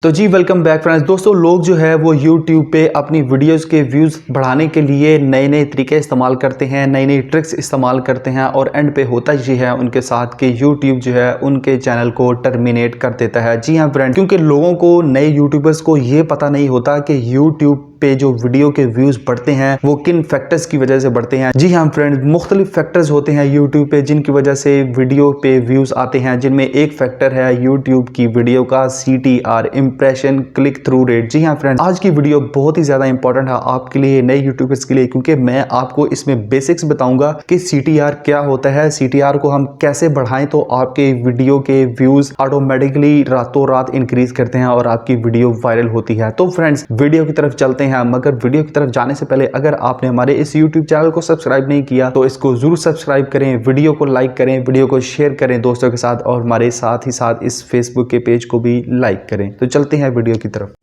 तो जी welcome back friends. दोस्तों लोग जो है वो YouTube पे अपनी वीडियोस के व्यूज़ बढ़ाने के लिए नए नए तरीके इस्तेमाल करते हैं, नई नई ट्रिक्स इस्तेमाल करते हैं और एंड पे होता ये है उनके साथ कि YouTube जो है उनके चैनल को टर्मिनेट कर देता है। जी हाँ फ्रेंड्स, क्योंकि लोगों को नए यूट्यूबर्स को ये पता नहीं होता कि YouTube पे जो वीडियो के व्यूज बढ़ते हैं वो किन फैक्टर्स की वजह से बढ़ते हैं। जी हाँ फ्रेंड्स, मुख्तलिफ फैक्टर्स होते हैं यूट्यूब पे जिनकी वजह से वीडियो पे व्यूज आते हैं, जिनमें एक फैक्टर है यूट्यूब की वीडियो का CTR, impression click through rate. जी हाँ फ्रेंड्स, आज की वीडियो बहुत ही ज्यादा इंपॉर्टेंट है आपके लिए, नए यूट्यूबर्स के लिए, क्योंकि मैं आपको इसमें बेसिक्स बताऊंगा कि CTR क्या होता है, CTR को हम कैसे बढ़ाएं तो आपके वीडियो के व्यूज ऑटोमेटिकली रातों रात इंक्रीज करते हैं और आपकी वीडियो वायरल होती है। तो फ्रेंड्स वीडियो की तरफ चलते हैं। मगर वीडियो की तरफ जाने से पहले अगर आपने हमारे इस YouTube चैनल को सब्सक्राइब नहीं किया तो इसको जरूर सब्सक्राइब करें, वीडियो को लाइक करें, वीडियो को शेयर करें दोस्तों के साथ और हमारे साथ ही साथ इस फेसबुक के पेज को भी लाइक करें। तो चलते हैं वीडियो की तरफ।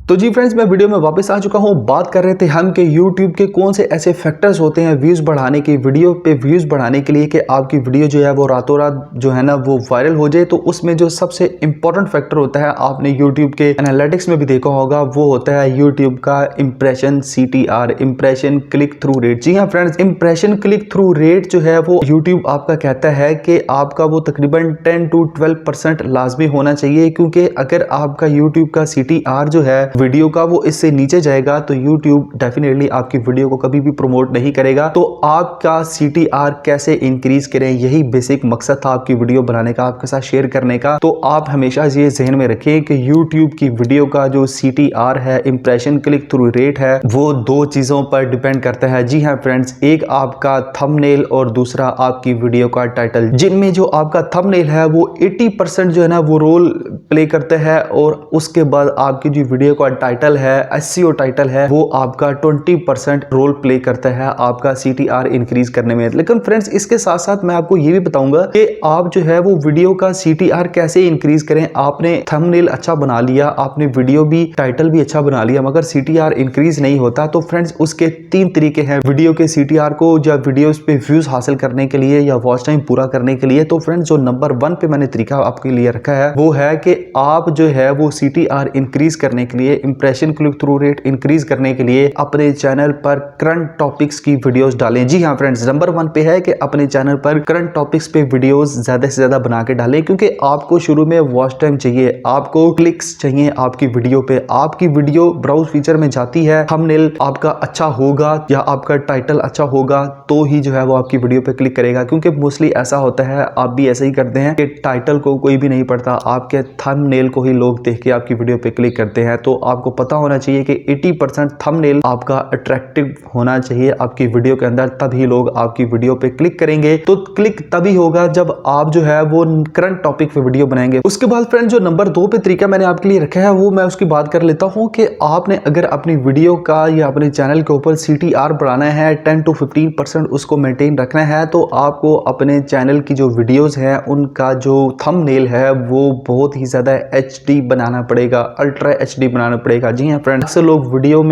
तो जी फ्रेंड्स, मैं वीडियो में वापस आ चुका हूं। बात कर रहे थे हम कि YouTube के कौन से ऐसे फैक्टर्स होते हैं व्यूज बढ़ाने की, वीडियो पे व्यूज बढ़ाने के लिए कि आपकी वीडियो जो है वो रातों रात जो है ना वो वायरल हो जाए। तो उसमें जो सबसे इंपॉर्टेंट फैक्टर होता है, आपने YouTube के एनालिटिक्स में भी देखा होगा, वो होता है YouTube का impression CTR, impression click through rate. जी हाँ friends, impression click through rate जो है वो YouTube आपका कहता है कि आपका वो तकरीबन 10 to 12% लाजमी होना चाहिए, क्योंकि अगर आपका YouTube का CTR जो है वीडियो का वो इससे नीचे जाएगा तो YouTube डेफिनेटली आपकी वीडियो को कभी भी प्रमोट नहीं करेगा। तो आपका CTR कैसे इंक्रीज करें, यही बेसिक मकसद था आपकी वीडियो बनाने का, आपके साथ शेयर करने का। तो आप हमेशा ये जहन में रखें कि YouTube की वीडियो का जो CTR है, इंप्रेशन क्लिक थ्रू रेट है, वो दो चीजों पर डिपेंड करता है। जी हाँ फ्रेंड्स, एक आपका थंबनेल और दूसरा आपकी वीडियो का टाइटल, जिनमें जो आपका थंबनेल है वो 80% जो है ना वो रोल प्ले करता है और उसके बाद आपकी जो वीडियो का टाइटल है, SEO टाइटल है, वो आपका 20% रोल प्ले करता है आपका CTR इंक्रीज करने में। लेकिन फ्रेंड्स, इसके साथ साथ मैं आपको ये भी बताऊंगा कि आप जो है वो वीडियो का CTR कैसे इंक्रीज करें। आपने थंबनेल अच्छा बना लिया, आपने वीडियो भी टाइटल भी अच्छा बना लिया, मगर CTR इंक्रीज नहीं होता। तो फ्रेंड्स, उसके 3 तरीके हैं वीडियो के CTR को या वीडियोस पे व्यूज हासिल करने के लिए या वॉच टाइम पूरा करने के लिए। तो फ्रेंड्स, जो नंबर 1 पे मैंने तरीका आपके लिए रखा है वो है कि आप जो है वो CTR इंक्रीज करने के लिए, impression click through rate increase करने के लिए अपने चैनल पर करंट टॉपिक्स की वीडियोस डालें। जी हाँ फ्रेंड्स, नंबर 1 पे है कि अपने चैनल पर करंट टॉपिक्स पे वीडियोस ज्यादा से ज्यादा बना के डालें, क्योंकि आपको शुरू में वॉच टाइम चाहिए, आपको क्लिक्स चाहिए आपकी वीडियो पे। आपकी वीडियो ब्राउज फीचर में जाती है, थंबनेल आपका अच्छा होगा या आपका टाइटल अच्छा होगा तो ही जो है वो आपकी वीडियो पे क्लिक करेगा। क्योंकि मोस्टली ऐसा होता है, आप भी ऐसे ही करते हैं कि टाइटल को कोई भी नहीं पढ़ता, आपके थंबनेल को ही लोग देख के आपकी वीडियो पे क्लिक करते हैं। तो आपको पता होना चाहिए कि 80% थंबनेल आपका अट्रैक्टिव होना चाहिए आपकी वीडियो के अंदर, तभी लोग आपकी वीडियो पे क्लिक करेंगे। तो क्लिक तभी होगा जब आप जो है वो करंट टॉपिक पे वीडियो बनाएंगे। उसके बाद फ्रेंड, जो नंबर 2 पे तरीका मैंने आपके लिए रखा है वो मैं उसकी बात कर लेता हूं कि आपने अगर अपनी वीडियो का या अपने चैनल के ऊपर CTR बढ़ाना है, 10 to 15% उसको मेंटेन रखना है, तो आपको अपने चैनल की जो वीडियोस हैं उनका जो थंबनेल है वो बहुत ही ज्यादा HD बनाना पड़ेगा, अल्ट्रा HD बनाना पड़ेगा। जी हाँ फ्रेंड्स, अक्सर लोग वीडियो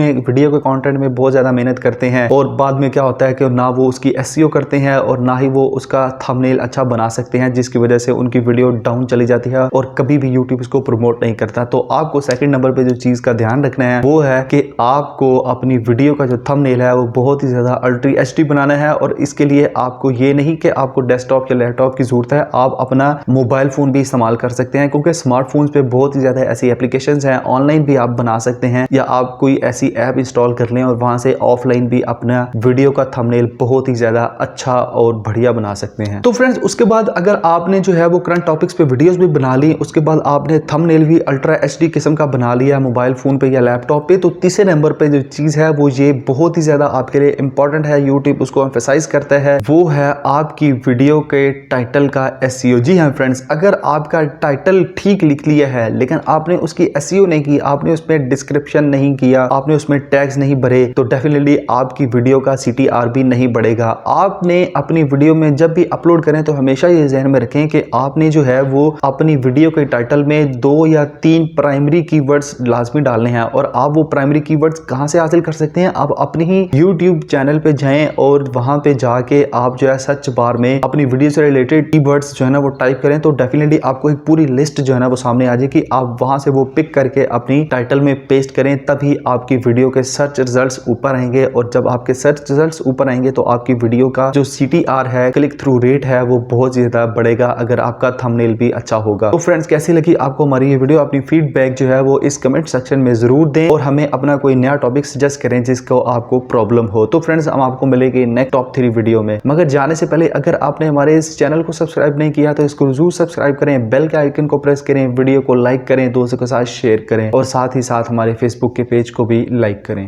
के कंटेंट में बहुत ज्यादा मेहनत करते हैं और बाद में क्या होता है कि ना वो उसकी SEO करते हैं और ना ही वो उसका थंबनेल अच्छा बना सकते हैं, जिसकी वजह से उनकी वीडियो डाउन चली जाती है और कभी भी YouTube इसको प्रमोट नहीं करता। तो आपको सेकंड नंबर पे जो चीज का ध्यान रखना है वो है कि आपको अपनी वीडियो का जो थंबनेल है वो बहुत ही ज्यादा अल्ट्रा HD बनाना है। और इसके लिए आपको ये नहीं कि आपको डेस्कटॉप या लैपटॉप की जरूरत है, आप अपना मोबाइल फोन भी इस्तेमाल कर सकते हैं, क्योंकि स्मार्टफोन्स पे बहुत ही ज्यादा ऐसी एप्लीकेशंस हैं, ऑनलाइन भी आप बना सकते हैं या आप कोई ऐसी ऐप इंस्टॉल कर लें और वहां से ऑफलाइन भी अपना वीडियो का थंबनेल बहुत ही ज्यादा अच्छा और बढ़िया बना सकते हैं। तो फ्रेंड्स, उसके बाद अगर आपने जो है वो करंट टॉपिक्स पे वीडियोस भी बना ली, उसके बाद आपने थंबनेल भी अल्ट्रा HD किस्म का बना लिया मोबाइल फोन पे या लैपटॉप पे, तो तीसरे नंबर पे जो चीज है वो ये बहुत ही ज्यादा आपके लिए इंपॉर्टेंट है, यूट्यूब उसको एम्फसाइज करता है, वो है आपकी वीडियो के टाइटल का SEO। जी हाँ फ्रेंड्स, अगर आपका टाइटल ठीक लिख लिया है लेकिन आपने उसकी SEO नहीं की, आपने उसमें डिस्क्रिप्शन नहीं किया, आपने उसमें टैग्स नहीं भरे, तो डेफिनेटली आपकी वीडियो का CTR भी नहीं बढ़ेगा। आपने अपनी वीडियो में जब भी अपलोड करें तो हमेशा ये ध्यान में रखें कि आपने जो है वो अपनी वीडियो के टाइटल में 2 या 3 प्राइमरी कीवर्ड्स लाजमी डालने हैं। और आप वो प्राइमरी कीवर्ड्स कहां से हासिल कर सकते हैं? आप अपनी ही यूट्यूब चैनल पे जाएं और वहां पे जाके आप जो है सर्च बार में अपनी वीडियो से रिलेटेड कीवर्ड्स जो है ना वो टाइप करें, तो डेफिनेटली आपको एक पूरी लिस्ट जो है ना वो सामने आ जाएगी। आप वहां से वो पिक करके अपनी टाइटल में पेस्ट करें, तभी आपकी वीडियो के सर्च रिजल्ट्स ऊपर आएंगे। और जब आपके सर्च रिजल्ट्स ऊपर आएंगे तो आपकी वीडियो का जो CTR है, क्लिक थ्रू रेट है, वो बहुत ज्यादा बढ़ेगा अगर आपका थंबनेल भी अच्छा होगा। तो फ्रेंड्स, कैसी लगी आपको हमारी ये वीडियो? अपनी फीडबैक जो है वो इस कमेंट सेक्शन में जरूर दें और हमें अपना कोई नया टॉपिक सजेस्ट करें जिसको आपको प्रॉब्लम हो। तो फ्रेंड्स, हम आपको मिलेंगे नेक्स्ट टॉप 3 वीडियो में। मगर जाने से पहले अगर आपने हमारे इस चैनल को सब्सक्राइब नहीं किया तो इसको जरूर सब्सक्राइब करें, बेल के आइकन को प्रेस करें, वीडियो को लाइक करें, दोस्तों के साथ शेयर करें और साथ ही साथ हमारे फेसबुक के पेज को भी लाइक करें।